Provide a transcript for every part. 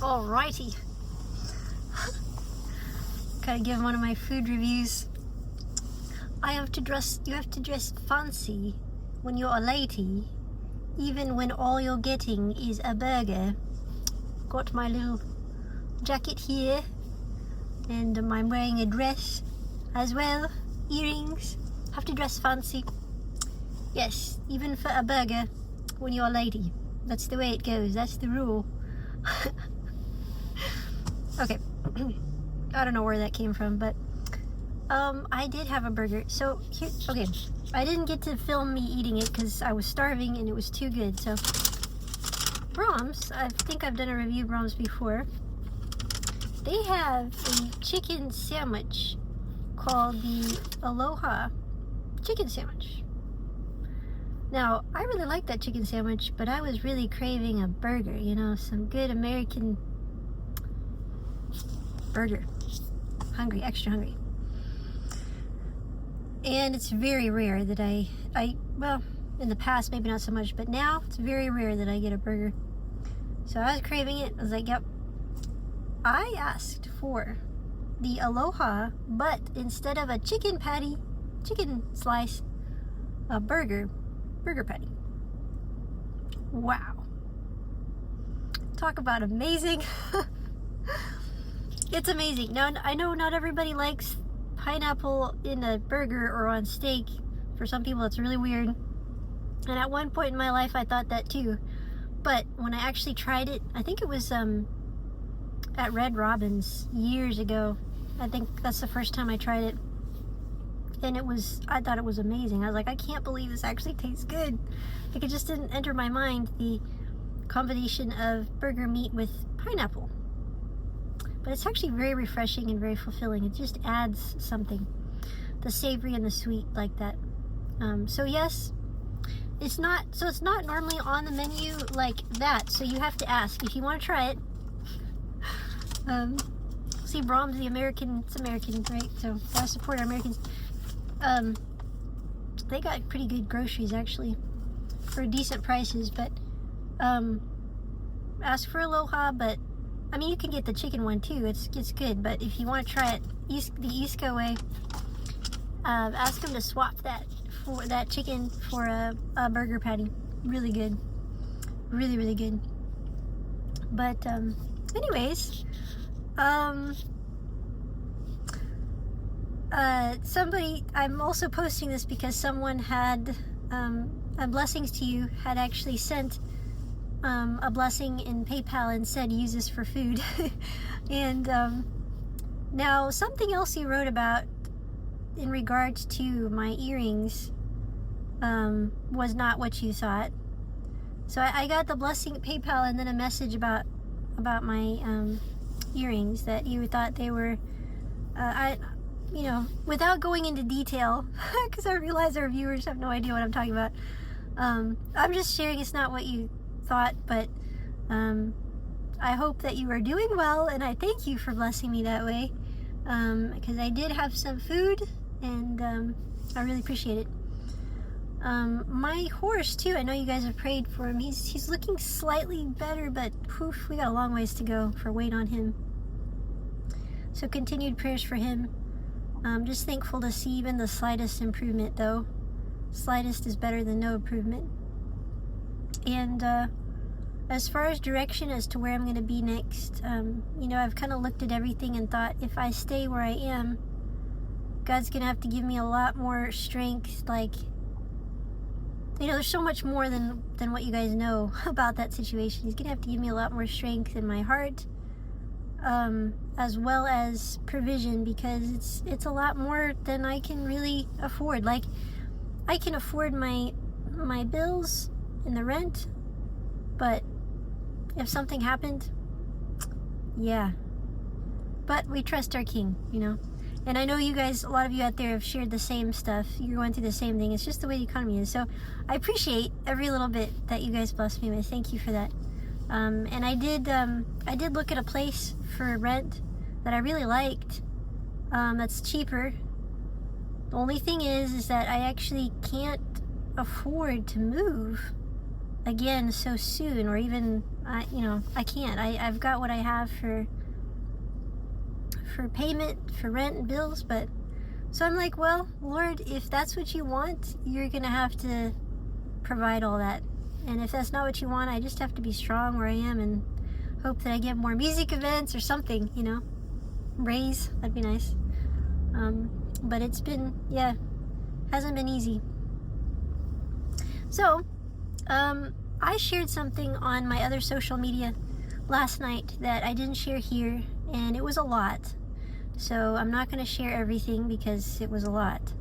Alrighty. Gotta give one of my food reviews. You have to dress fancy when you're a lady, even when all you're getting is a burger. Got my little jacket here, and I'm wearing a dress as well. Earrings. Have to dress fancy. Yes, even for a burger when you're a lady. That's the way it goes. That's the rule. Okay. I don't know where that came from, but I did have a burger. So here, okay, I didn't get to film me eating it because I was starving and it was too good. So Braums, I think I've done a review of Braums before. They have a chicken sandwich called the Aloha chicken sandwich. Now, I really like that chicken sandwich, but I was really craving a burger, you know, some good American burger. Hungry, extra hungry. And it's very rare that well, in the past maybe not so much, but now it's very rare that I get a burger. So I was craving it. I was like, yep. I asked for the Aloha, but instead of a chicken slice, a burger patty. Wow. Talk about amazing. It's amazing. Now, I know not everybody likes pineapple in a burger or on steak. For some people, it's really weird. And at one point in my life, I thought that too. But when I actually tried it, I think it was at Red Robin's years ago. I think that's the first time I tried it. And I thought it was amazing. I was like, I can't believe this actually tastes good. Like, it just didn't enter my mind, the combination of burger meat with pineapple. But it's actually very refreshing and very fulfilling. It just adds something. The savory and the sweet like that. So yes, it's not normally on the menu like that. So you have to ask if you want to try it. See, Braums, it's American, right? So gotta support our Americans. They got pretty good groceries actually for decent prices, but ask for Aloha. But I mean, you can get the chicken one too. It's good, but if you want to try it the East Coast way, ask them to swap that chicken for a burger patty. Really good, really, really good. But anyways, I'm also posting this because someone had blessings to you had actually sent a blessing in PayPal and said use this for food. And now something else you wrote about in regards to my earrings was not what you thought. So I got the blessing at PayPal and then a message about my earrings, that you thought they were without going into detail, because I realize our viewers have no idea what I'm talking about. I'm just sharing it's not what you thought, but I hope that you are doing well, and I thank you for blessing me that way, because I did have some food, and I really appreciate it. My horse too, I know you guys have prayed for him. He's looking slightly better, but poof, we got a long ways to go for weight on him. So continued prayers for him. I'm just thankful to see even the slightest improvement, though. Slightest is better than no improvement. And as far as direction as to where I'm going to be next, I've kind of looked at everything and thought, if I stay where I am, God's going to have to give me a lot more strength. Like, there's so much more than what you guys know about that situation. He's going to have to give me a lot more strength in my heart, as well as provision, because it's a lot more than I can really afford. Like, I can afford my bills and the rent, but if something happened, yeah. But we trust our King, And I know you guys, a lot of you out there have shared the same stuff. You're going through the same thing. It's just the way the economy is. So I appreciate every little bit that you guys bless me with. Thank you for that. And I did look at a place for rent that I really liked. That's cheaper. The only thing is that I actually can't afford to move again so soon, or even I can't. I've got what I have for payment, for rent and bills, but so I'm like, well, Lord, if that's what you want, you're gonna have to provide all that. And if that's not what you want, I just have to be strong where I am and hope that I get more music events or something, raise, that'd be nice. But it's been, hasn't been easy. So I shared something on my other social media last night that I didn't share here, and it was a lot. So I'm not going to share everything because it was a lot.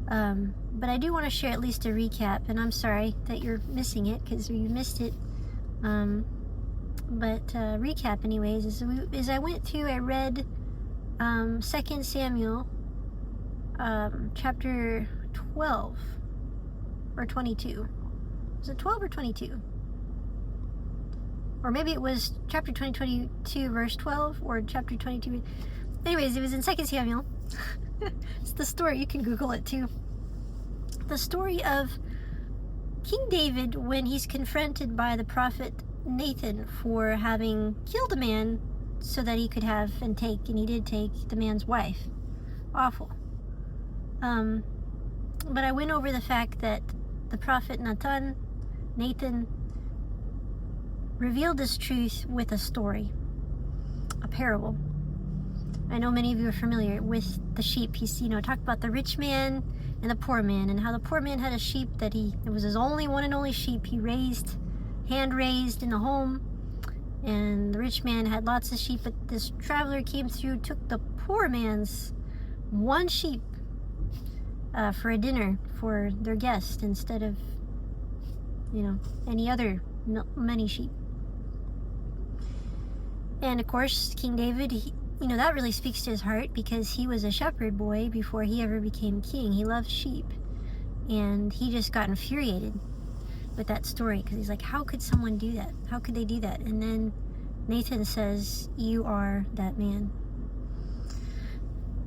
But I do want to share at least a recap, and I'm sorry that you're missing it because you missed it. But recap anyways, is I went through, I read 2 Samuel chapter 12 or 22. Was it 12 or 22? Or maybe it was chapter 22 verse 12, or chapter 22. Anyways, it was in 2 Samuel. It's the story, you can Google it too. The story of King David when he's confronted by the prophet Nathan for having killed a man so that he could have and he did take the man's wife. Awful. But I went over the fact that the prophet Nathan revealed this truth with a story, a parable. I know many of you are familiar with the sheep. He's, talked about the rich man and the poor man, and how the poor man had a sheep that it was his only one and only sheep he hand raised in the home. And the rich man had lots of sheep, but this traveler came through, took the poor man's one sheep for a dinner for their guest instead of, any other many sheep. And of course, King David, that really speaks to his heart because he was a shepherd boy before he ever became king. He loved sheep. And he just got infuriated with that story because he's like, how could someone do that? How could they do that? And then Nathan says, you are that man.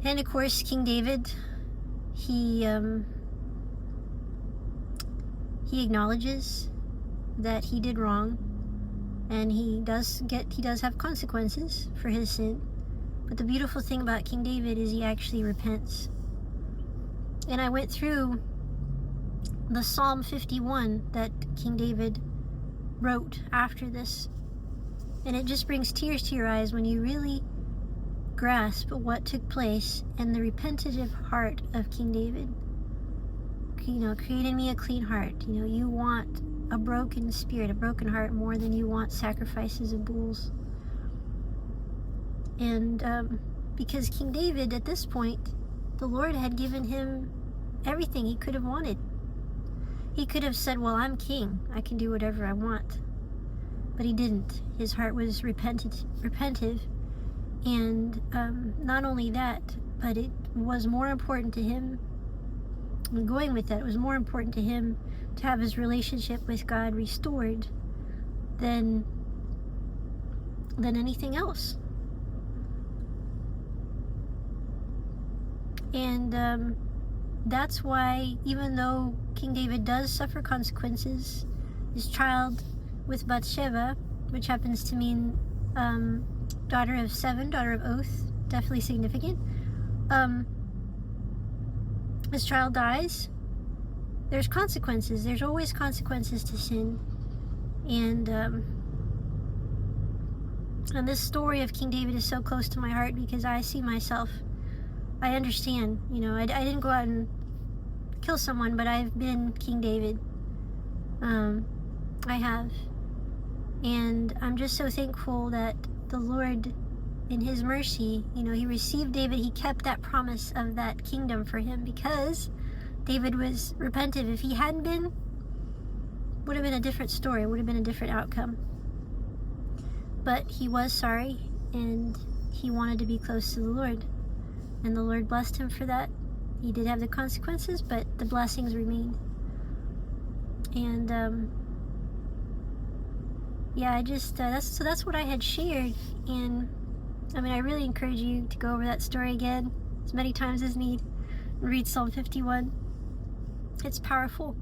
And of course, King David, he acknowledges that he did wrong, and he does have consequences for his sin. But the beautiful thing about King David is he actually repents. And I went through the Psalm 51 that King David wrote after this, and it just brings tears to your eyes when you really grasp what took place and the repentative heart of King David. Create in me a clean heart. You want a broken spirit, a broken heart, more than you want sacrifices of bulls. And because King David, at this point, the Lord had given him everything he could have wanted. He could have said, well, I'm king, I can do whatever I want. But he didn't. His heart was repentive. And not only that, but it was more important to him, and going with that, it was more important to him to have his relationship with God restored than anything else. And that's why, even though King David does suffer consequences, his child with Bathsheba, which happens to mean daughter of 7, daughter of oath, definitely significant. His child dies. There's consequences. There's always consequences to sin. And this story of King David is so close to my heart because I see myself. I understand. I didn't go out and kill someone, but I've been King David. I have. And I'm just so thankful that the Lord, in his mercy, he received David. He kept that promise of that kingdom for him because David was repentant. If he hadn't been, would have been a different story, would have been a different outcome. But he was sorry, and he wanted to be close to the Lord. And the Lord blessed him for that. He did have the consequences, but the blessings remained. And that's what I had shared. And I really encourage you to go over that story again as many times as need. Read Psalm 51. It's powerful.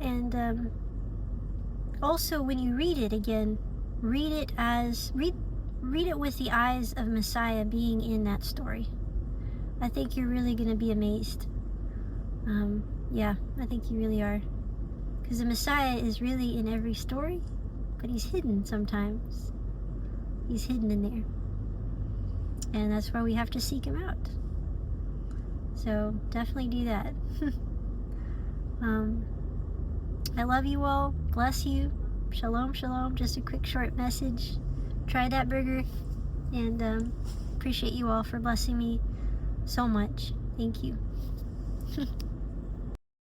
And also, when you read it again, read it with the eyes of Messiah being in that story. I think you're really going to be amazed. Yeah, I think you really are. Because the Messiah is really in every story, but he's hidden sometimes. He's hidden in there. And that's why we have to seek him out. So definitely do that. I love you all. Bless you. Shalom, shalom. Just a quick short message. Try that burger. And appreciate you all for blessing me so much. Thank you.